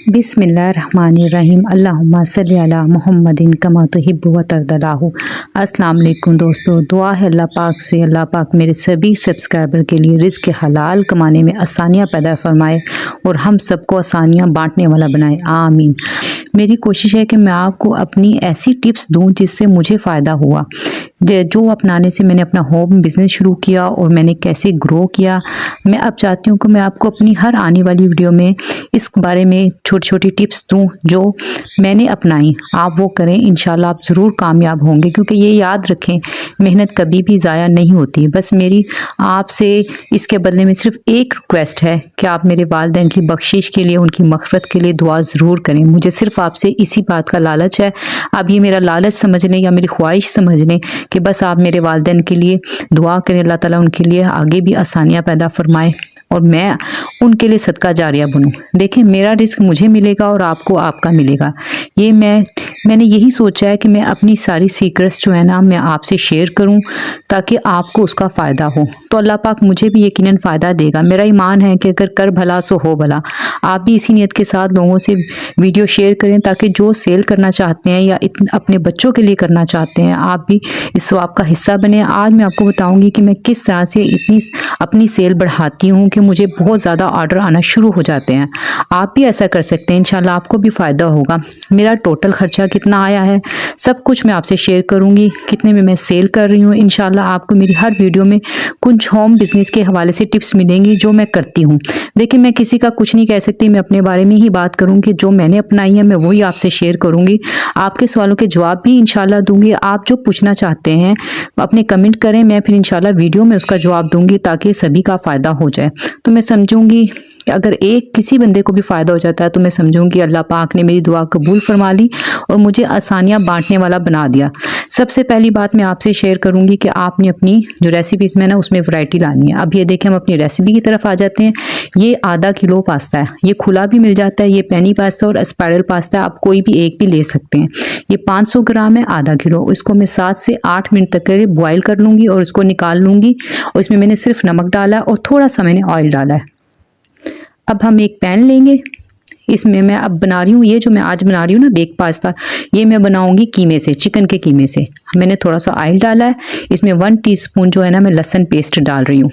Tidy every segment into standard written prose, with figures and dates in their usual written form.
बिस्मिल्लाहिर्रहमानिर्रहीम अल्लाहुम्मा सल्ली अला मुहम्मदिन कमा तुहिब्बु व तर्दलाहु। अस्सलाम वालेकुम दोस्तों, दुआ है अल्लाह पाक से अल्लाह पाक मेरे सभी सब्सक्राइबर के लिए रिज़्क़ हलाल कमाने में आसानियाँ पैदा फरमाए और हम सबको आसानियाँ बांटने वाला बनाए, आमीन। मेरी कोशिश है कि मैं आपको अपनी ऐसी टिप्स दूं जिससे मुझे फ़ायदा हुआ, जो अपनाने से मैंने अपना होम बिज़नेस शुरू किया और मैंने कैसे ग्रो किया। मैं अब चाहती हूँ कि मैं आपको अपनी हर आने वाली वीडियो में इस बारे में छोटी छोटी टिप्स दूँ जो मैंने अपनाई। आप वो करें, इंशाल्लाह आप ज़रूर कामयाब होंगे, क्योंकि ये याद रखें, मेहनत कभी भी ज़ाया नहीं होती। बस मेरी आपसे इसके बदले में सिर्फ एक रिक्वेस्ट है कि आप मेरे वालिदैन की बख्शिश के लिए, उनकी मग़फ़िरत के लिए दुआ ज़रूर करें। मुझे सिर्फ आपसे इसी बात का लालच है। आप ये मेरा लालच समझ लें या मेरी ख्वाहिश समझ लें कि बस आप मेरे वालिदैन के लिए दुआ करें, अल्लाह ताला उनके लिए आगे भी आसानियाँ पैदा फरमाए और मैं उनके लिए सदका जारिया बनूं। देखें, मेरा रिस्क मुझे मिलेगा और आपको आपका मिलेगा। ये मैंने यही सोचा है कि मैं अपनी सारी सीक्रेट्स जो है ना, मैं आपसे शेयर करूं ताकि आपको उसका फ़ायदा हो। तो अल्लाह पाक मुझे भी यकीनन फ़ायदा देगा। मेरा ईमान है कि अगर कर भला सो हो भला। आप भी इसी नीयत के साथ लोगों से वीडियो शेयर करें ताकि जो सेल करना चाहते हैं या अपने बच्चों के लिए करना चाहते हैं, आप भी इस सवाब का हिस्सा बने। आज मैं आपको बताऊंगी कि मैं किस तरह से इतनी अपनी सेल बढ़ाती हूँ कि मुझे बहुत ज़्यादा ऑर्डर आना शुरू हो जाते हैं। आप भी ऐसा कर सकते हैं, इंशाल्लाह आपको भी फ़ायदा होगा। मेरा टोटल खर्चा कितना आया है सब कुछ मैं आपसे शेयर करूँगी, कितने में मैं सेल कर रही हूँ। इंशाल्लाह आपको मेरी हर वीडियो में कुछ होम बिज़नेस के हवाले से टिप्स मिलेंगी जो मैं करती हूँ। देखिए, मैं किसी का कुछ नहीं कह सकती, मैं अपने बारे में ही बात करूँगी। जो मैंने अपनाई है मैं वही आपसे शेयर करूँगी। आपके सवालों के जवाब भी इंशाल्लाह दूँगी। आप जो पूछना चाहते हैं अपने कमेंट करें, मैं फिर इंशाल्लाह वीडियो में उसका जवाब दूँगी ताकि सभी का फ़ायदा हो जाए। तो मैं समझूँगी कि अगर एक किसी बंदे को भी फ़ायदा हो जाता है तो मैं समझूंगी अल्लाह पाक ने मेरी दुआ कबूल फरमा ली और मुझे आसानियाँ बांटने वाला बना दिया। सबसे पहली बात मैं आपसे शेयर करूंगी कि आपने अपनी जो रेसिपीज़ में ना उसमें वैरायटी लानी है। अब ये देखें, हम अपनी रेसिपी की तरफ आ जाते हैं। ये आधा किलो पास्ता है, ये खुला भी मिल जाता है, ये पेनी पास्ता और स्पाइरल पास्ता, आप कोई भी एक भी ले सकते हैं। ये 500 ग्राम है, आधा किलो। इसको मैं 7 से 8 मिनट तक के लिए बॉयल कर लूँगी और इसको निकाल लूँगी और इसमें मैंने सिर्फ नमक डाला है और थोड़ा सा मैंने ऑयल डाला है। अब हम एक पैन लेंगे, इसमें मैं अब बना रही हूँ, ये जो मैं आज बना रही हूँ ना बेक पास्ता, ये मैं बनाऊंगी कीमे से, चिकन के कीमे से। मैंने थोड़ा सा ऑयल डाला है, इसमें 1 टीस्पून जो है ना मैं लहसुन पेस्ट डाल रही हूँ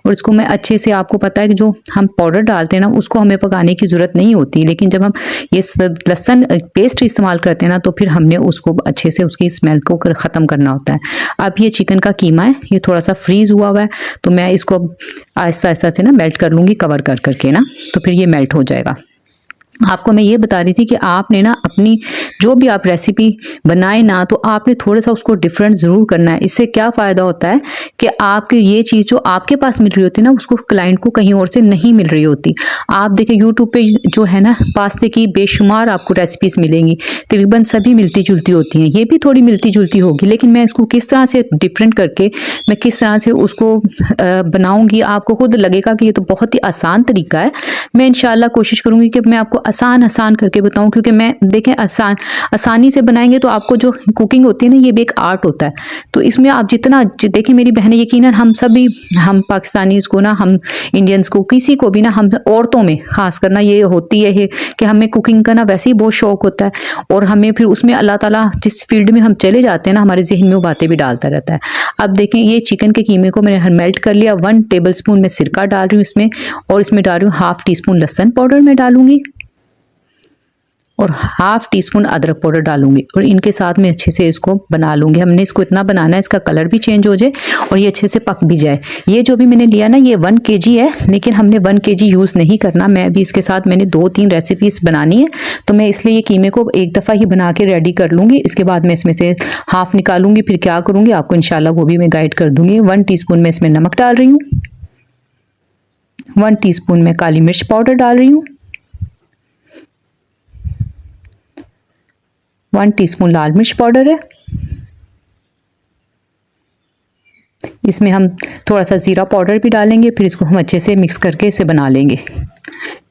और इसको मैं अच्छे से, आपको पता है कि जो हम पाउडर डालते हैं ना उसको हमें पकाने की ज़रूरत नहीं होती, लेकिन जब हम ये लहसुन पेस्ट इस्तेमाल करते हैं ना तो फिर हमने उसको अच्छे से उसकी स्मेल को ख़त्म करना होता है। अब ये चिकन का कीमा है, ये थोड़ा सा फ्रीज़ हुआ हुआ है, तो मैं इसको आहिस्ता आहिस्ता से ना मेल्ट कर लूँगी, कवर कर करके ना, तो फिर ये मेल्ट हो जाएगा। आपको मैं ये बता रही थी कि आपने ना अपनी जो भी आप रेसिपी बनाए ना, तो आपने थोड़ा सा उसको डिफरेंट ज़रूर करना है। इससे क्या फ़ायदा होता है कि आपके ये चीज़ जो आपके पास मिल रही होती है ना, उसको क्लाइंट को कहीं और से नहीं मिल रही होती। आप देखिए यूट्यूब पे जो है ना पास्ते की बेशुमार आपको रेसिपीज़ मिलेंगी, तकरीबन सभी मिलती जुलती होती हैं, ये भी थोड़ी मिलती जुलती होगी, लेकिन मैं इसको किस तरह से डिफरेंट करके मैं किस तरह से उसको बनाऊँगी, आपको खुद लगेगा कि ये तो बहुत ही आसान तरीका है। मैं इंशाल्लाह कोशिश करूँगी कि मैं आपको आसान करके बताऊं, क्योंकि मैं देखें आसानी से बनाएंगे तो आपको जो कुकिंग होती है ना, ये भी एक आर्ट होता है। तो इसमें आप जितना देखें, मेरी बहनें यकीनन हम सभी, हम पाकिस्तानीज़ को ना, हम इंडियंस को, किसी को भी ना, हम औरतों में खास करना ये होती है कि हमें कुकिंग का ना वैसे ही बहुत शौक होता है और हमें फिर उसमें अल्लाह ताला जिस फील्ड में हम चले जाते हैं ना, हमारे जहन में वो बातें भी डालता रहता है। अब देखें, ये चिकन के कीमे को मैंने मेल्ट कर लिया। 1 टेबल स्पून मैं सिरका डाल रही हूँ इसमें और इसमें डाल रही हूँ हाफ टी स्पून लहसुन पाउडर में डालूंगी और हाफ टी स्पून अदरक पाउडर डालूंगी और इनके साथ में अच्छे से इसको बना लूंगी। हमने इसको इतना बनाना है इसका कलर भी चेंज हो जाए और ये अच्छे से पक भी जाए। ये जो भी मैंने लिया ना, ये 1 केजी है, लेकिन हमने 1 केजी यूज़ नहीं करना। मैं अभी इसके साथ मैंने 2-3 रेसिपीज़ बनानी है, तो मैं इसलिए ये कीमे को एक दफ़ा ही बना के रेडी कर लूँगी। इसके बाद मैं इसमें से हाफ निकालूंगी, फिर क्या करूँगी आपको इंशाल्लाह वो भी मैं गाइड कर दूँगी। 1 टीस्पून मैं इसमें नमक डाल रही हूँ, 1 टीस्पून मैं काली मिर्च पाउडर डाल रही हूँ, 1 टीस्पून लाल मिर्च पाउडर है। इसमें हम थोड़ा सा ज़ीरा पाउडर भी डालेंगे, फिर इसको हम अच्छे से मिक्स करके इसे बना लेंगे।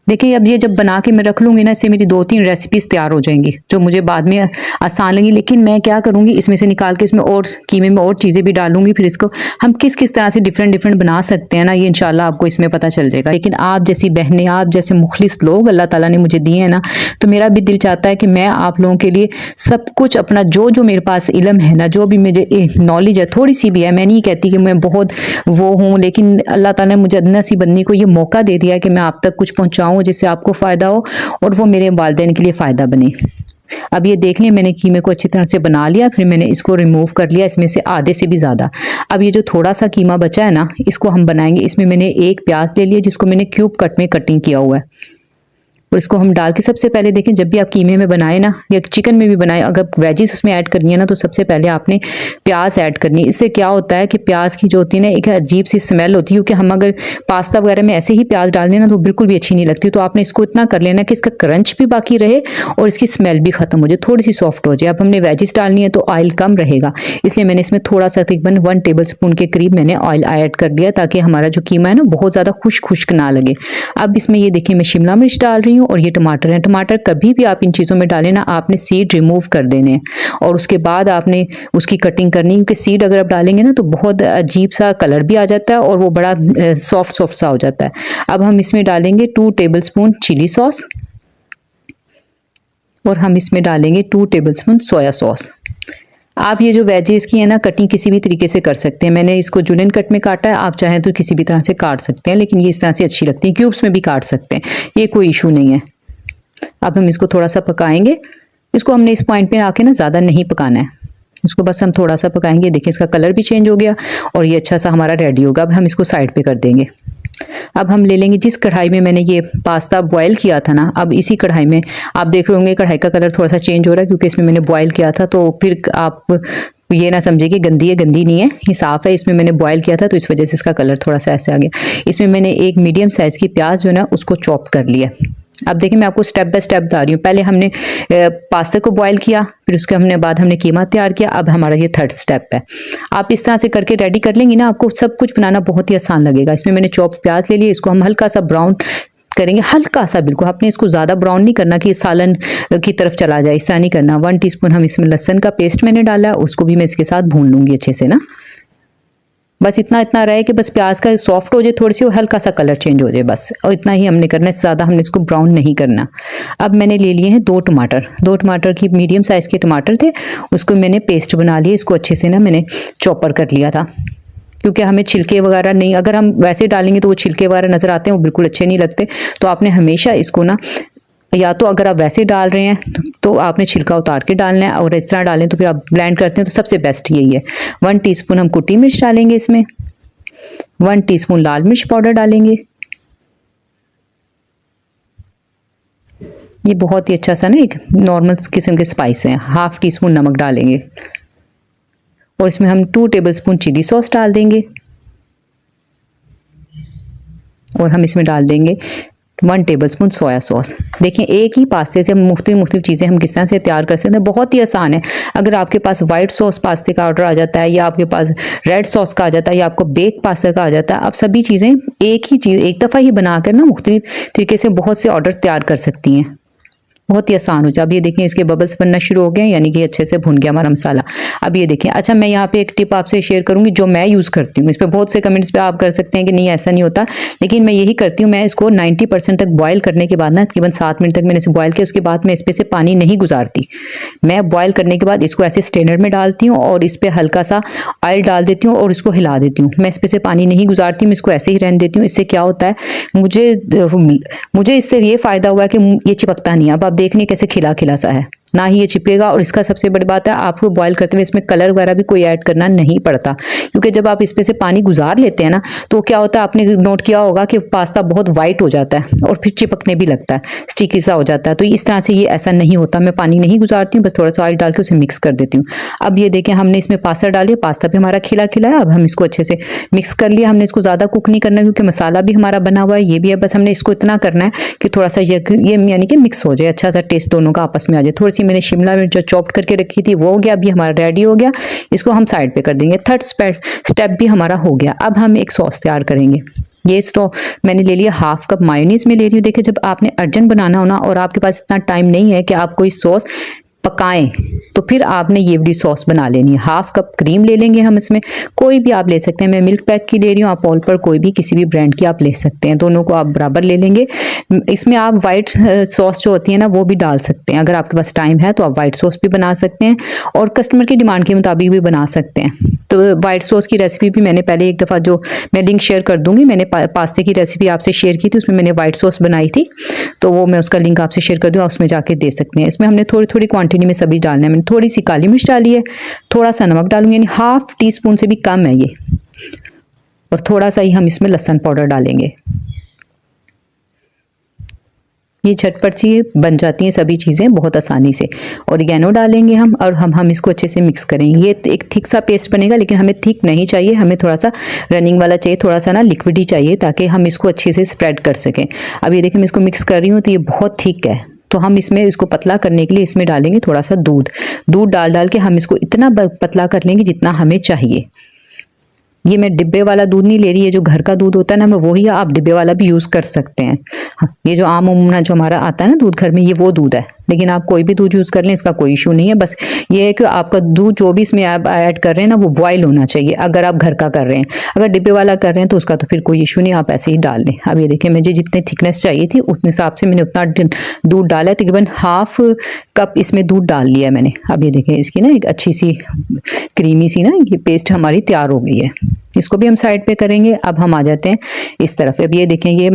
देखिए अब ये जब बना के मैं रख लूँगी ना, इससे मेरी 2-3 रेसिपीज़ तैयार हो जाएंगी जो मुझे बाद में आसान लगेंगी। लेकिन मैं क्या करूँगी, इसमें से निकाल के इसमें और कीमे में और चीज़ें भी डालूँगी। फिर इसको हम किस किस तरह से डिफरेंट डिफरेंट बना सकते हैं ना, ये इंशाल्लाह आपको इसमें पता चल जाएगा। लेकिन आप जैसी बहनें, आप जैसे मुखलिस लोग अल्लाह ताला ने मुझे दिए हैं ना, तो मेरा भी दिल चाहता है कि मैं आप लोगों के लिए सब कुछ अपना जो जो मेरे पास इल्म है ना, जो भी मुझे नॉलेज है, थोड़ी सी भी है, मैं नहीं कहती कि मैं बहुत वो हूँ, लेकिन अल्लाह ताला ने मुझे अदना सी बंदी को ये मौका दे दिया है कि मैं आप तक कुछ पहुँचाऊँ जिससे आपको फ़ायदा हो और वो मेरे वालिदैन के लिए फ़ायदा बने। अब ये देख लिया मैंने कीमे को अच्छी तरह से बना लिया, फिर मैंने इसको रिमूव कर लिया, इसमें से आधे से भी ज़्यादा। अब ये जो थोड़ा सा कीमा बचा है ना, इसको हम बनाएंगे। इसमें मैंने एक प्याज ले लिया जिसको मैंने क्यूब कट में कटिंग किया हुआ है, और इसको हम डाल के सबसे पहले देखें, जब भी आप कीमे में बनाए ना या चिकन में भी बनाए, अगर वेजिस उसमें ऐड करनी है ना, तो सबसे पहले आपने प्याज ऐड करनी है। इससे क्या होता है कि प्याज की जो होती है ना, एक अजीब सी स्मेल होती है, क्योंकि हम अगर पास्ता वगैरह में ऐसे ही प्याज डाल दें ना तो बिल्कुल भी अच्छी नहीं लगती। तो आपने इसको इतना कर लेना कि इसका क्रंच भी बाकी रहे और इसकी स्मेल भी खत्म हो जाए, थोड़ी सी सॉफ्ट हो जाए। अब हमने वेजिस डालनी है तो ऑयल कम रहेगा, इसलिए मैंने इसमें थोड़ा सा तकरीबन 1 टेबल स्पून के करीब मैंने ऑयल ऐड कर दिया, ताकि हमारा जो कीमा है ना बहुत ज़्यादा खुश्क ना लगे। अब इसमें ये देखिए मैं शिमला मिर्च डाल रही हूँ और ये टमाटर है। टमाटर कभी भी आप इन चीज़ों में डालें ना, आपने सीड रिमूव कर देने हैं और उसके बाद आपने उसकी कटिंग करनी, क्योंकि सीड अगर आप डालेंगे ना तो बहुत अजीब सा कलर भी आ जाता है और वो बड़ा सॉफ्ट सॉफ्ट सा हो जाता है। अब हम इसमें डालेंगे 2 टेबल स्पून चिली सॉस और हम इसमें डालेंगे 2 टेबल स्पून सोया सॉस। आप ये जो वेजेस की है ना कटिंग किसी भी तरीके से कर सकते हैं। मैंने इसको जुलियन कट में काटा है, आप चाहें तो किसी भी तरह से काट सकते हैं, लेकिन ये इस तरह से अच्छी लगती है। क्यूब्स में भी काट सकते हैं, ये कोई इशू नहीं है। अब हम इसको थोड़ा सा पकाएंगे। इसको हमने इस पॉइंट पे आके ना ज़्यादा नहीं पकाना है, इसको बस हम थोड़ा सा पकाएंगे। देखिए इसका कलर भी चेंज हो गया और ये अच्छा सा हमारा रेडी होगा। अब हम इसको साइड पे कर देंगे। अब हम ले लेंगे जिस कढ़ाई में मैंने ये पास्ता बॉयल किया था ना, अब इसी कढ़ाई में आप देख रहे होंगे कढ़ाई का कलर थोड़ा सा चेंज हो रहा है, क्योंकि इसमें मैंने बॉयल किया था। तो फिर आप ये ना समझिए कि गंदी है, गंदी नहीं है, ये साफ़ है। इसमें मैंने बॉयल किया था तो इस वजह से इसका कलर थोड़ा सा ऐसे आ गया। इसमें मैंने एक मीडियम साइज़ की प्याज जो है ना उसको चॉप कर लिया। अब देखिए मैं आपको स्टेप बाय स्टेप बता रही हूँ। पहले हमने पास्ता को बॉयल किया, फिर उसके बाद हमने कीमा तैयार किया। अब हमारा ये 3rd स्टेप है। आप इस तरह से करके रेडी कर लेंगी ना, आपको सब कुछ बनाना बहुत ही आसान लगेगा। इसमें मैंने चॉप प्याज ले लिया, इसको हम हल्का सा ब्राउन करेंगे, हल्का सा बिल्कुल। आपने इसको ज़्यादा ब्राउन नहीं करना कि सालन की तरफ चला जाए, इस तरह नहीं करना। 1 टीस्पून हम इसमें लहसुन का पेस्ट मैंने डाला, उसको भी मैं इसके साथ भून लूँगी अच्छे से ना। बस इतना रहे कि बस प्याज का सॉफ्ट हो जाए थोड़ी सी और हल्का सा कलर चेंज हो जाए, बस। और इतना ही हमने करना है, ज़्यादा हमने इसको ब्राउन नहीं करना। अब मैंने ले लिए हैं 2 टमाटर। 2 टमाटर की मीडियम साइज़ के टमाटर थे, उसको मैंने पेस्ट बना लिया। इसको अच्छे से ना मैंने चॉपर कर लिया था, क्योंकि हमें छिलके वगैरह नहीं, अगर हम वैसे डालेंगे तो वो छिलके वगैरह नज़र आते हैं, वो बिल्कुल अच्छे नहीं लगते। तो आपने हमेशा इसको ना, या तो अगर आप वैसे डाल रहे हैं तो आपने छिलका उतार के डालना है, और इस तरह डालें तो फिर आप ब्लेंड करते हैं तो सबसे बेस्ट यही है। 1 टीस्पून हम कुटी मिर्च डालेंगे इसमें, 1 टीस्पून लाल मिर्च पाउडर डालेंगे। ये बहुत ही अच्छा सा ना एक नॉर्मल किस्म के स्पाइस हैं। 1/2 टीस्पून नमक डालेंगे और इसमें हम 2 टेबल स्पून चिली सॉस डाल देंगे और हम इसमें डाल देंगे 1 टेबल स्पून सोया सॉस। देखिए एक ही पास्ते से हम मुख्तलिफ चीज़ें हम किस तरह से तैयार कर सकते हैं, बहुत ही आसान है। अगर आपके पास वाइट सॉस पास्ते का ऑर्डर आ जाता है, या आपके पास रेड सॉस का आ जाता है, या आपको बेक पास्ता का आ जाता है, आप सभी चीज़ें एक ही चीज़ एक दफ़ा ही बनाकर ना मुख्तलिफ तरीके से बहुत से ऑर्डर तैयार कर सकती हैं। बहुत ही आसान हो जाए। अब ये देखें इसके बबल्स बनना शुरू हो गए, यानी कि अच्छे से भुन गया हमारा मसाला। अब ये देखें, अच्छा मैं यहाँ पे एक टिप आपसे शेयर करूँगी जो मैं यूज़ करती हूँ। इस पर बहुत से कमेंट्स पे आप कर सकते हैं कि नहीं ऐसा नहीं होता, लेकिन मैं यही करती हूँ। मैं इसको 90% तक बॉयल करने के बाद ना, तकरीबन 7 मिनट तक मैंने इसे बॉयल किया, उसके बाद मैं इस पर से पानी नहीं गुजारती। मैं बॉयल करने के बाद इसको ऐसे स्ट्रेनर में डालती हूँ और इस पर हल्का सा ऑयल डाल देती हूँ और इसको हिला देती हूँ। मैं इस पर से पानी नहीं गुजारती, मैं इसको ऐसे ही रहने देती हूँ। इससे क्या होता है, मुझे इससे ये फ़ायदा हुआ कि ये चिपकता नहीं है। अब आप देखने कैसे खिला खिला सा है, ना ही ये चिपकेगा। और इसका सबसे बड़ी बात है, आपको बॉयल करते हुए इसमें कलर वगैरह भी कोई ऐड करना नहीं पड़ता, क्योंकि जब आप इस पे से पानी गुजार लेते हैं ना, तो क्या होता है, आपने नोट किया होगा कि पास्ता बहुत वाइट हो जाता है और फिर चिपकने भी लगता है, स्टिकी सा हो जाता है। तो इस तरह से ये ऐसा नहीं होता। मैं पानी नहीं गुजारती हूँ, बस थोड़ा सा ऑयल डाल के उसे मिक्स कर देती हूँ। अब ये देखें हमने इसमें पास्ता डालिए, पास्ता भी हमारा खिला खिला है। अब हम इसको अच्छे से मिक्स कर लिया। हमने इसको ज़्यादा कुक नहीं करना, क्योंकि मसाला भी हमारा बना हुआ है, ये भी है। बस हमने इसको इतना करना है कि थोड़ा सा ये यानी कि मिक्स हो जाए, अच्छा सा टेस्ट दोनों का आपस में आ जाए। थोड़ी सी मैंने शिमला मिर्च चॉप्ड करके रखी थी वो हो गया। अभी हमारा रेडी हो गया, इसको हम साइड पे कर देंगे। 3rd स्टेप भी हमारा हो गया। अब हम एक सॉस तैयार करेंगे। ये स्टॉक मैंने ले लिया, हाफ कप मायोनीज में ले रही हूँ। देखिए जब आपने अर्जेंट बनाना हो ना और आपके पास इतना टाइम नहीं है कि आप कोई सॉस पकाएं, तो फिर आपने ये वाली सॉस बना लेनी है। हाफ कप क्रीम ले लेंगे हम, इसमें कोई भी आप ले सकते हैं, मैं मिल्क पैक की ले रही हूँ, आप ऑल पर कोई भी किसी भी ब्रांड की आप ले सकते हैं, दोनों को आप बराबर ले लेंगे। इसमें आप वाइट सॉस जो होती है ना वो भी डाल सकते हैं, अगर आपके पास टाइम है तो आप वाइट सॉस भी बना सकते हैं और कस्टमर की डिमांड के मुताबिक भी बना सकते हैं। तो वाइट सॉस की रेसिपी भी मैंने पहले एक दफ़ा, जो मैं लिंक शेयर कर दूंगी, मैंने पास्ते की रेसिपी आपसे शेयर की थी, उसमें मैंने वाइट सॉस बनाई थी, तो वो मैं उसका लिंक आपसे शेयर कर दूँ, उसमें जाके दे सकते हैं। इसमें हमने थोड़ी थोड़ी क्वांटिटी में सब्जी डालना है। मैंने थोड़ी सी काली मिर्च डाली है, थोड़ा सा नमक डालूंगी, यानी हाफ टी स्पून से भी कम है ये, और थोड़ा सा ही हम इसमें लहसुन पाउडर डालेंगे। ये झटपट सी बन जाती हैं सभी चीज़ें बहुत आसानी से। ओरिगेनो डालेंगे हम, और हम इसको अच्छे से मिक्स करेंगे। ये एक थिक सा पेस्ट बनेगा, लेकिन हमें थिक नहीं चाहिए, हमें थोड़ा सा रनिंग वाला चाहिए, थोड़ा सा ना लिक्विड ही चाहिए, ताकि हम इसको अच्छे से स्प्रेड कर सकें। अब ये देखिए मैं इसको मिक्स कर रही हूँ, तो ये बहुत थिक है, तो हम इसमें इसको पतला करने के लिए इसमें डालेंगे थोड़ा सा दूध। दूध डाल के हम इसको इतना पतला कर लेंगे जितना हमें चाहिए। ये मैं डिब्बे वाला दूध नहीं ले रही है, जो घर का दूध होता है ना, मैं वही, आप डिब्बे वाला भी यूज़ कर सकते हैं। हाँ, ये जो आम उमना जो हमारा आता है ना दूध घर में, ये वो दूध है, लेकिन आप कोई भी दूध यूज़ कर लें, इसका कोई इशू नहीं है। बस ये है कि आपका दूध जो भी इसमें आप ऐड कर रहे हैं ना, वो बॉयल होना चाहिए, अगर आप घर का कर रहे हैं। अगर डिब्बे वाला कर रहे हैं तो उसका तो फिर कोई इशू नहीं, आप ऐसे ही डाल लें। अब ये देखिए मुझे जितने थिकनेस चाहिए थी उतने हिसाब से मैंने उतना दूध डाला है, तकरीबन हाफ कप इसमें दूध डाल लिया है मैंने। अब ये देखिए इसकी ना एक अच्छी सी क्रीमी सी ना ये पेस्ट हमारी तैयार हो गई है। इसको भी हम साइड पे करेंगे। अब हम आ जाते हैं इस तरफ। अब ये देखें, ये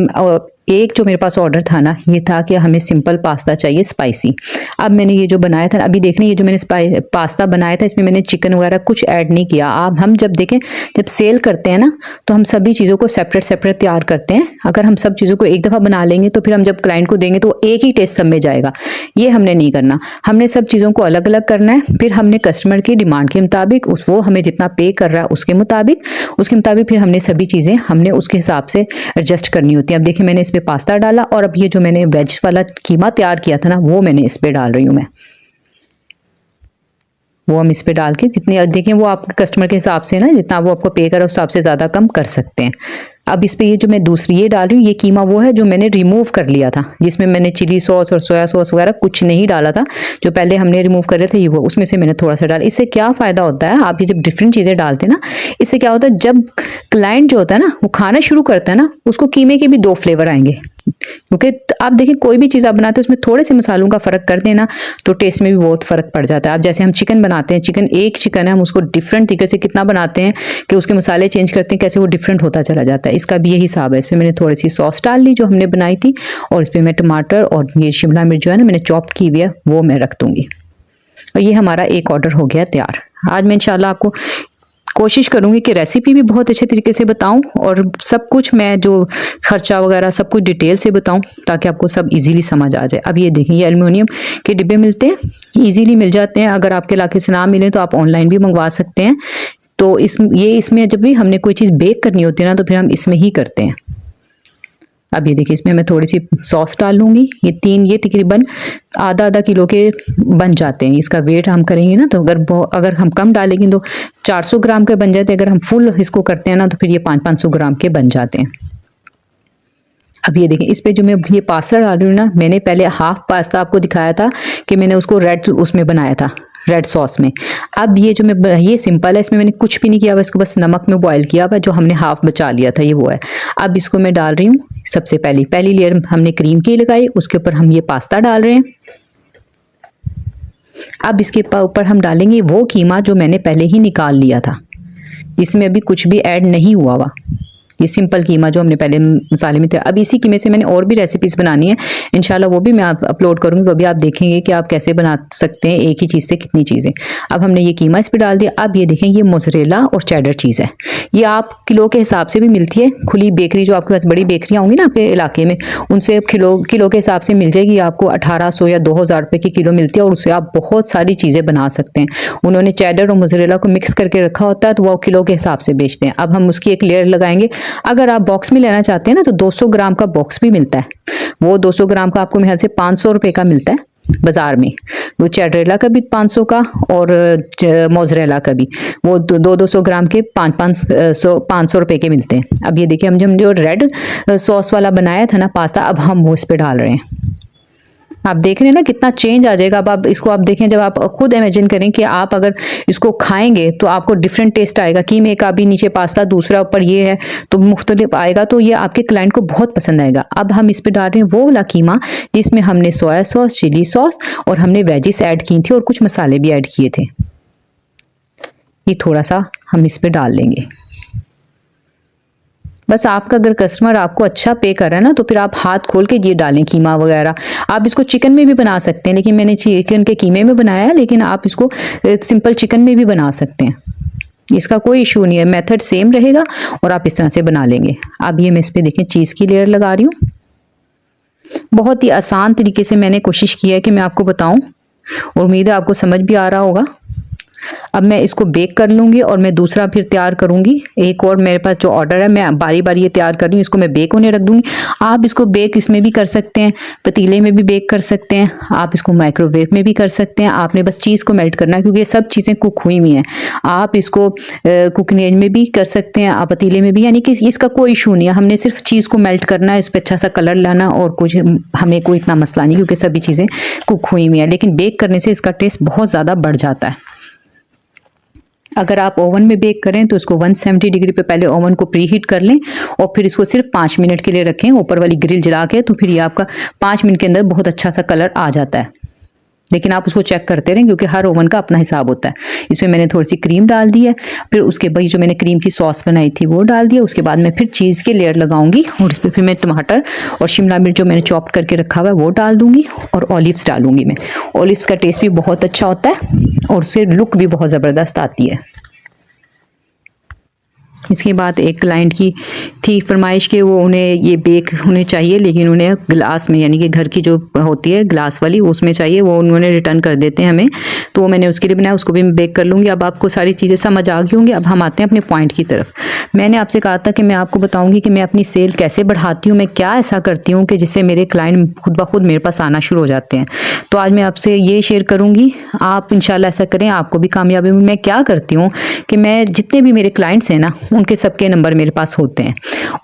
एक जो मेरे पास ऑर्डर था ना, ये था कि हमें सिंपल पास्ता चाहिए स्पाइसी। अब मैंने ये जो बनाया था, अभी देख रहे हैं, ये जो मैंने पास्ता बनाया था, इसमें मैंने चिकन वगैरह कुछ ऐड नहीं किया। अब हम जब देखें, जब सेल करते हैं ना, तो हम सभी चीज़ों को सेपरेट सेपरेट तैयार करते हैं। अगर हम सब चीज़ों को एक दफ़ा बना लेंगे तो फिर हम जब क्लाइंट को देंगे तो एक ही टेस्ट सब में जाएगा। ये हमने नहीं करना, हमने सब चीज़ों को अलग अलग करना है। फिर हमने कस्टमर की डिमांड के मुताबिक, वो हमें जितना पे कर रहा है उसके मुताबिक फिर हमने सभी चीज़ें हमने उसके हिसाब से एडजस्ट करनी होती है। अब देखिए मैंने इस पर पास्ता डाला, और अब ये जो मैंने वेज वाला कीमा तैयार किया था ना, वो मैंने इस पे डाल रही हूँ मैं। वो हम इस पे डाल के जितनी, देखें वो आपके कस्टमर के हिसाब से ना, जितना वो आपको पे करे उस हिसाब से ज़्यादा कम कर सकते हैं। अब इस पे ये जो मैं दूसरी ये डाल रही हूँ, ये कीमा वो है जो मैंने रिमूव कर लिया था, जिसमें मैंने चिली सॉस और सोया सॉस वगैरह कुछ नहीं डाला था। जो पहले हमने रिमूव कर रहे थे ये वो, उसमें से मैंने थोड़ा सा डाला। इससे क्या फ़ायदा होता है, आप ये जब डिफरेंट चीज़ें डालते हैं ना, इससे क्या होता है, जब क्लाइंट जो होता है ना वो खाना शुरू करता है ना, उसको कीमे के भी दो फ्लेवर आएंगे। क्योंकि आप देखिए कोई भी चीज़ आप बनाते हैं उसमें थोड़े से मसालों का फ़र्क कर देना तो टेस्ट में भी बहुत फ़र्क पड़ जाता है। अब जैसे हम चिकन बनाते हैं, चिकन है, हम उसको डिफरेंट तरीके से कितना बनाते हैं कि उसके मसाले चेंज करते हैं, कैसे वो डिफरेंट होता चला जाता है। इसका भी यही हिसाब है। इसमें मैंने थोड़ी सी सॉस डाल ली जो हमने बनाई थी, और इस पर मैं टमाटर और ये शिमला मिर्च जो है ना मैंने चॉप की हुई है वो मैं रख दूँगी। और ये हमारा एक ऑर्डर हो गया तैयार। आज मैं इंशाल्लाह आपको कोशिश करूंगी कि रेसिपी भी बहुत अच्छे तरीके से बताऊं, और सब कुछ मैं जो खर्चा वगैरह सब कुछ डिटेल से बताऊं, ताकि आपको सब इजीली समझ आ जाए। अब ये देखें, ये एल्युमिनियम के डिब्बे मिलते हैं, इजीली मिल जाते हैं। अगर आपके इलाके से ना मिले तो आप ऑनलाइन भी मंगवा सकते हैं। तो इसमें जब भी हमने कोई चीज़ बेक करनी होती है ना, तो फिर हम इसमें ही करते हैं। अब ये देखिए, इसमें मैं थोड़ी सी सॉस डाल लूँगी। ये तकरीबन आधा किलो के बन जाते हैं। इसका वेट हम करेंगे ना, तो अगर हम कम डालेंगे तो 400 ग्राम के बन जाते हैं। अगर हम फुल इसको करते हैं ना, तो फिर ये 500 ग्राम के बन जाते हैं। अब ये देखें, इस पे जो मैं ये पास्ता डाल रही हूँ ना, मैंने पहले हाफ पास्ता आपको दिखाया था कि मैंने उसको रेड उसमें बनाया था, रेड सॉस में। अब ये जो ये सिंपल है, इसमें मैंने कुछ भी नहीं किया हुआ, इसको बस नमक में बॉईल किया हुआ, जो हमने हाफ बचा लिया था ये वो है। अब इसको मैं डाल रही हूँ। सबसे पहली लेयर हमने क्रीम की लगाई, उसके ऊपर हम ये पास्ता डाल रहे हैं। अब इसके ऊपर हम डालेंगे वो कीमा जो मैंने पहले ही निकाल लिया था, जिसमें अभी कुछ भी ऐड नहीं हुआ। ये सिंपल कीमा जो हमने पहले मसाले में थे। अब इसी कीमे से मैंने और भी रेसिपीज़ बनानी है, इंशाल्लाह वो भी मैं अपलोड करूँगी, वो भी आप देखेंगे कि आप कैसे बना सकते हैं एक ही चीज़ से कितनी चीज़ें। अब हमने ये कीमा इस पर डाल दिया। अब ये देखें, ये मोज़रेला और चेडर चीज़ है। ये आप किलो के हिसाब से भी मिलती है, खुली बेकरी जो आपके पास बड़ी बेकरियाँ होंगी ना आपके इलाके में, उनसे किलो के हिसाब से मिल जाएगी आपको। 1800 या 2000 रुपये की किलो मिलती है, और उससे आप बहुत सारी चीज़ें बना सकते हैं। उन्होंने चेडर और मोज़रेला को मिक्स करके रखा होता है, तो वो किलो के हिसाब से बेचते हैं। अब हम उसकी एक लेयर लगाएंगे। अगर आप बॉक्स में लेना चाहते हैं ना, तो 200 ग्राम का बॉक्स भी मिलता है। वो 200 ग्राम का आपको मेरे ख्याल से 500 रुपये का मिलता है। बाज़ार में, वो चेडरेला का भी 500 का और मोज़रेला का भी, वो 200 ग्राम के 500 रुपए के मिलते हैं। अब ये देखिए हम जो रेड सॉस वाला बनाया था ना पास्ता, अब हम वो इस पे डाल रहे हैं। आप देख रहे हैं ना कितना चेंज आ जाएगा। अब आप इसको आप देखें, जब आप खुद इमेजिन करें कि आप अगर इसको खाएंगे तो आपको डिफरेंट टेस्ट आएगा। कीमे का भी नीचे पास्ता, दूसरा ऊपर ये है, तो मुख्तलिफ आएगा, तो ये आपके क्लाइंट को बहुत पसंद आएगा। अब हम इस पे डाल रहे हैं वो वाला कीमा जिसमें हमने सोया सॉस, चिली सॉस और हमने वेजिस ऐड की थी और कुछ मसाले भी ऐड किए थे। ये थोड़ा सा हम इस पे डाल लेंगे। बस आपका अगर कस्टमर आपको अच्छा पे कर रहा है ना, तो फिर आप हाथ खोल के ये डालें कीमा वगैरह। आप इसको चिकन में भी बना सकते हैं, लेकिन मैंने चिकन के कीमे में बनाया है, लेकिन आप इसको सिंपल चिकन में भी बना सकते हैं। इसका कोई इशू नहीं है, मेथड सेम रहेगा और आप इस तरह से बना लेंगे। अब ये मैं इस पर देखें चीज़ की लेयर लगा रही हूँ। बहुत ही आसान तरीके से मैंने कोशिश की है कि मैं आपको बताऊँ, और उम्मीद है आपको समझ भी आ रहा होगा। अब मैं इसको बेक कर लूँगी और मैं दूसरा फिर तैयार करूँगी। एक और मेरे पास जो ऑर्डर है, मैं बारी बारी ये तैयार कर रही हूँ, इसको मैं बेक होने रख दूँगी। आप इसको बेक इसमें भी कर सकते हैं, पतीले में भी बेक कर सकते हैं, आप इसको माइक्रोवेव में भी कर सकते हैं। आपने बस चीज़ को मेल्ट करना है, क्योंकि ये सब चीज़ें कुक हुई हुई हैं। आप इसको कुकिंग रेंज में भी कर सकते हैं, आप पतीले में भी, यानी कि इसका कोई इशू नहीं है। हमने सिर्फ चीज़ को मेल्ट करना है, इस पर अच्छा सा कलर लाना, और कुछ हमें कोई इतना मसला नहीं, क्योंकि सभी चीज़ें कुक हुई हुई हैं। लेकिन बेक करने से इसका टेस्ट बहुत ज़्यादा बढ़ जाता है। अगर आप ओवन में बेक करें तो इसको 170 डिग्री पे पहले ओवन को प्री हीट कर लें और फिर इसको सिर्फ 5 मिनट के लिए रखें ऊपर वाली ग्रिल जला के, तो फिर ये आपका 5 मिनट के अंदर बहुत अच्छा सा कलर आ जाता है। लेकिन आप उसको चेक करते रहें, क्योंकि हर ओवन का अपना हिसाब होता है। इसमें मैंने थोड़ी सी क्रीम डाल दी है, फिर उसके बाद जो मैंने क्रीम की सॉस बनाई थी वो डाल दिया। उसके बाद मैं फिर चीज़ के लेयर लगाऊंगी और इस पर फिर मैं टमाटर और शिमला मिर्च जो मैंने चॉप करके रखा हुआ है वो डाल दूंगी, और ऑलिव्स डालूंगी मैं। ऑलिव्स का टेस्ट भी बहुत अच्छा होता है और उससे लुक भी बहुत ज़बरदस्त आती है। इसके बाद एक क्लाइंट की थी फरमाइश कि वो उन्हें ये बेक होने चाहिए, लेकिन उन्हें ग्लास में, यानी कि घर की जो होती है ग्लास वाली, उसमें चाहिए। वो उन्होंने रिटर्न कर देते हैं हमें, तो वो मैंने उसके लिए बनाया, उसको भी मैं बेक कर लूँगी। अब आपको सारी चीज़ें समझ आ गई होंगी। अब हम आते हैं अपने पॉइंट की तरफ। मैंने आपसे कहा था कि मैं आपको बताऊँगी कि मैं अपनी सेल कैसे बढ़ाती हूँ, मैं क्या ऐसा करती हूँ कि जिससे मेरे क्लाइंट खुद ब खुद मेरे पास आना शुरू हो जाते हैं। तो आज मैं आपसे ये शेयर करूँगी, आप इंशाल्लाह ऐसा करें, आपको भी कामयाबी। मैं क्या करती हूँ कि मैं जितने भी मेरे क्लाइंट्स हैं ना, उनके सबके नंबर मेरे पास होते हैं,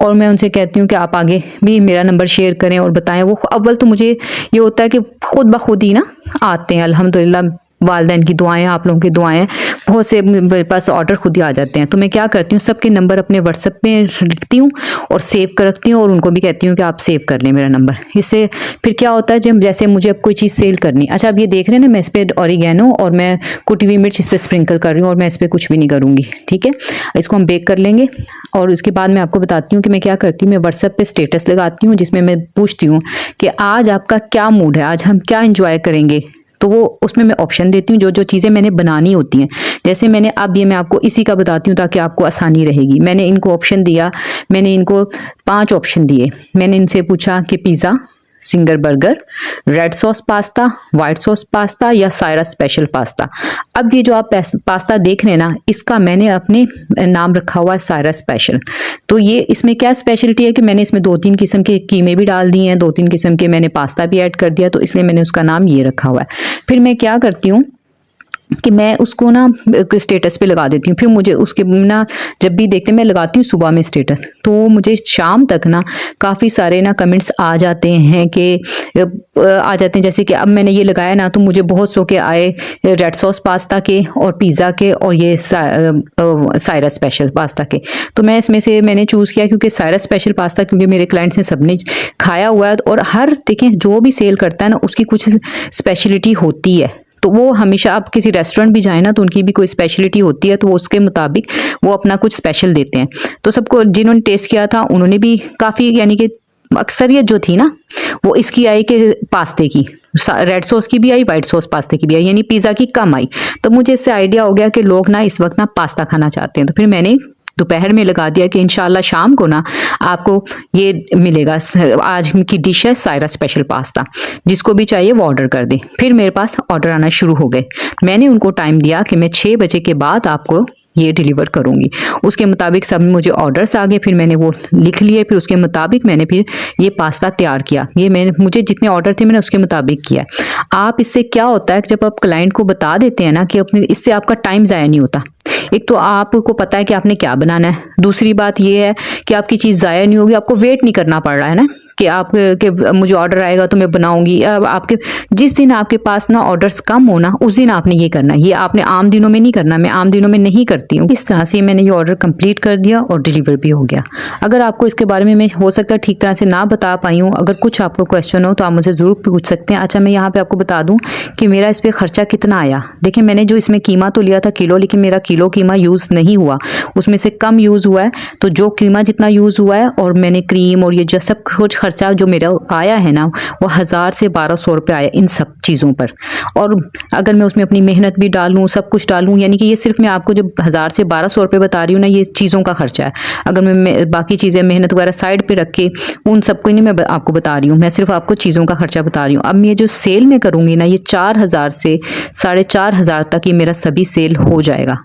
और मैं उनसे कहती हूँ कि आप आगे भी मेरा नंबर शेयर करें और बताएं। वो अव्वल तो मुझे ये होता है कि खुद ब खुद ही ना आते हैं, अल्हम्दुलिल्लाह, वालिदैन की दुआएं, आप लोगों की दुआएं, बहुत से मेरे पास ऑर्डर खुद ही आ जाते हैं। तो मैं क्या करती हूँ, सबके नंबर अपने व्हाट्सएप में लिखती हूँ और सेव कर रखती हूँ, और उनको भी कहती हूँ कि आप सेव कर लें मेरा नंबर। इससे फिर क्या होता है, जब जैसे मुझे अब कोई चीज़ सेल करनी, अच्छा अब ये देख रहे हैं ना, मैं इस पर ऑरिगेनो और मैं कुटी हुई मिर्च इस पर स्प्रिंकल कर रही हूँ, और मैं इस पर कुछ भी नहीं करूँगी। ठीक है, इसको हम बेक कर लेंगे। और उसके बाद मैं आपको बताती हूँ कि मैं क्या करती हूँ। मैं व्हाट्सएप पे स्टेटस लगाती हूँ, जिसमें मैं पूछती हूँ कि आज आपका क्या मूड है, आज हम क्या इंजॉय करेंगे। तो वो उसमें मैं ऑप्शन देती हूँ जो जो चीज़ें मैंने बनानी होती हैं। जैसे मैंने अब ये मैं आपको इसी का बताती हूँ ताकि आपको आसानी रहेगी। मैंने इनको ऑप्शन दिया, मैंने इनको 5 ऑप्शन दिए। मैंने इनसे पूछा कि pizza, singer burger, red sauce pasta, white sauce pasta या सायरा स्पेशल पास्ता। अब ये जो आप पास्ता देख रहे हैं ना, इसका मैंने अपने नाम रखा हुआ है सायरा स्पेशल। तो ये इसमें क्या स्पेशलिटी है कि मैंने इसमें 2-3 किस्म के कीमे भी डाल दिए हैं, 2-3 किस्म के मैंने पास्ता भी ऐड कर दिया, तो इसलिए मैंने उसका नाम ये रखा हुआ है। फिर मैं क्या करती हूँ कि मैं उसको ना स्टेटस पे लगा देती हूँ। फिर मुझे उसके ना जब भी देखते, मैं लगाती हूँ सुबह में स्टेटस, तो मुझे शाम तक ना काफ़ी सारे ना कमेंट्स आ जाते हैं कि आ जाते हैं। जैसे कि अब मैंने ये लगाया ना, तो मुझे बहुत सौ के आए रेड सॉस पास्ता के और पिज़्ज़ा के और ये सायरा स्पेशल पास्ता के। तो मैं इसमें से मैंने चूज़ किया, क्योंकि सायरा स्पेशल पास्ता क्योंकि मेरे क्लाइंट्स ने सबने खाया हुआ है, और हर देखें जो भी सेल करता है ना, उसकी कुछ स्पेशलिटी होती है। तो वो हमेशा, आप किसी रेस्टोरेंट भी जाए ना, तो उनकी भी कोई स्पेशलिटी होती है, तो वो उसके मुताबिक वो अपना कुछ स्पेशल देते हैं। तो सबको जिन्होंने टेस्ट किया था उन्होंने भी काफ़ी, यानी कि अक्सरियत जो थी ना, वो इसकी आई कि पास्ते की, रेड सॉस की भी आई, वाइट सॉस पास्ते की भी आई, यानी पिज़्ज़ा की कम आई। तो मुझे इससे आइडिया हो गया कि लोग ना इस वक्त ना पास्ता खाना चाहते हैं। तो फिर मैंने दोपहर में लगा दिया कि इंशाल्लाह शाम को ना आपको ये मिलेगा। आज की डिश है सायरा स्पेशल पास्ता, जिसको भी चाहिए वो ऑर्डर कर दे। फिर मेरे पास ऑर्डर आना शुरू हो गए। मैंने उनको टाइम दिया कि मैं 6 बजे के बाद आपको ये डिलीवर करूँगी। उसके मुताबिक सब मुझे ऑर्डर्स आ गए, फिर मैंने वो लिख लिए, फिर उसके मुताबिक मैंने फिर ये पास्ता तैयार किया। ये मुझे जितने ऑर्डर थे मैंने उसके मुताबिक किया। आप इससे क्या होता है कि जब आप क्लाइंट को बता देते हैं ना कि अपने, इससे आपका टाइम ज़ाया नहीं होता। एक तो आपको पता है कि आपने क्या बनाना है, दूसरी बात ये है कि आपकी चीज़ ज़ाया नहीं होगी, आपको वेट नहीं करना पड़ रहा है ना कि मुझे ऑर्डर आएगा तो मैं बनाऊंगी। अब आपके जिस दिन आपके पास ना ऑर्डर्स कम हो ना, उस दिन आपने ये करना है। ये आपने आम दिनों में नहीं करना, मैं आम दिनों में नहीं करती हूँ। इस तरह से मैंने ये ऑर्डर कंप्लीट कर दिया और डिलीवर भी हो गया। अगर आपको इसके बारे में मैं हो सकता है ठीक तरह से ना बता पाई हूँ, अगर कुछ आपको क्वेश्चन हो तो आप मुझसे ज़रूर पूछ सकते हैं। अच्छा, मैं यहाँ पर आपको बता दूँ कि मेरा इस पर खर्चा कितना आया। देखिए, मैंने जो इसमें कीमा तो लिया था किलो, लेकिन मेरा किलो कीमा यूज़ नहीं हुआ, उसमें से कम यूज़ हुआ है। तो जो कीमा जितना यूज़ हुआ है और मैंने क्रीम और ये जो सब कुछ खर्चा जो मेरा आया है ना, वो 1000 से 1200 रुपये आया इन सब चीज़ों पर। और अगर मैं उसमें अपनी मेहनत भी डालूँ, सब कुछ डालूँ, यानी कि ये सिर्फ मैं आपको जो 1000 से 1200 रुपये बता रही हूँ ना, ये चीज़ों का खर्चा है। अगर मैं बाकी चीज़ें मेहनत वगैरह साइड पे रख के उन सबको नहीं मैं आपको बता रही हूँ, मैं सिर्फ आपको चीज़ों का खर्चा बता रही हूँ। अब मैं जो सेल में करूँगी ना, ये 4000 से 4500 तक ये मेरा सभी सेल हो जाएगा।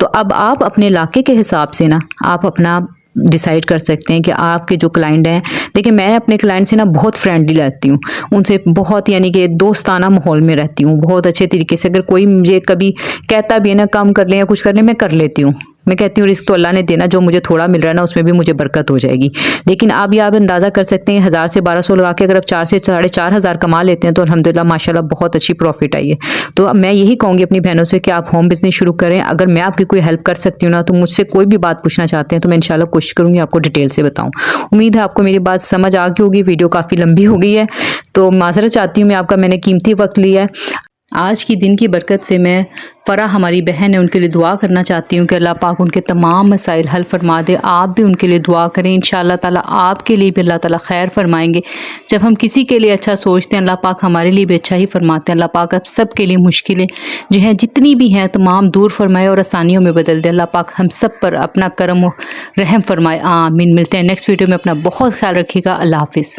तो अब आप अपने इलाके के हिसाब से ना आप अपना डिसाइड कर सकते हैं कि आपके जो क्लाइंट हैं। देखिए, मैं अपने क्लाइंट से ना बहुत फ्रेंडली रहती हूँ, उनसे बहुत यानी कि दोस्ताना माहौल में रहती हूँ, बहुत अच्छे तरीके से। अगर कोई मुझे कभी कहता भी है ना कम कर लें या कुछ कर लें, मैं कर लेती हूँ। मैं कहती हूँ रिस्क तो अल्लाह ने देना, जो मुझे थोड़ा मिल रहा है ना उसमें भी मुझे बरकत हो जाएगी। लेकिन आप ये आप अंदाज़ा कर सकते हैं 1000 से 1200 लगा के अगर आप 4 से 4500 कमा लेते हैं तो अल्हम्दुलिल्लाह माशाल्लाह बहुत अच्छी प्रॉफिट आई है। तो अब मैं यही कहूँगी अपनी बहनों से कि आप होम बिजनेस शुरू करें। अगर मैं आपकी कोई हेल्प कर सकती हूँ ना, तो मुझसे कोई भी बात पूछना चाहते हैं तो मैं इंशाल्लाह कोशिश करूँगी आपको डिटेल से बताऊँ। उम्मीद है आपको मेरी बात समझ आ गई होगी। वीडियो काफ़ी लंबी हो गई है तो माज़रत चाहती हूँ, मैंने कीमती वक्त लिया है। आज की दिन की बरकत से मैं फ़रा हमारी बहन है उनके लिए दुआ करना चाहती हूँ कि अल्लाह पाक उनके तमाम मसाइल हल फरमा दे। आप भी उनके लिए दुआ करें, इंशाअल्लाह ताला आपके लिए भी अल्लाह ताला खैर फरमाएंगे। जब हम किसी के लिए अच्छा सोचते हैं, अल्लाह पाक हमारे लिए भी अच्छा ही फरमाते हैं। अल्लाह पाक अब सब के लिए मुश्किलें जो हैं जितनी भी हैं तमाम दूर फरमाए और आसानियों में बदल दे। अल्लाह पाक हम सब पर अपना करम रहम फरमाए, आमीन। मिलते हैं नेक्स्ट वीडियो में। अपना बहुत ख्याल रखिएगा। अल्लाह हाफिज़।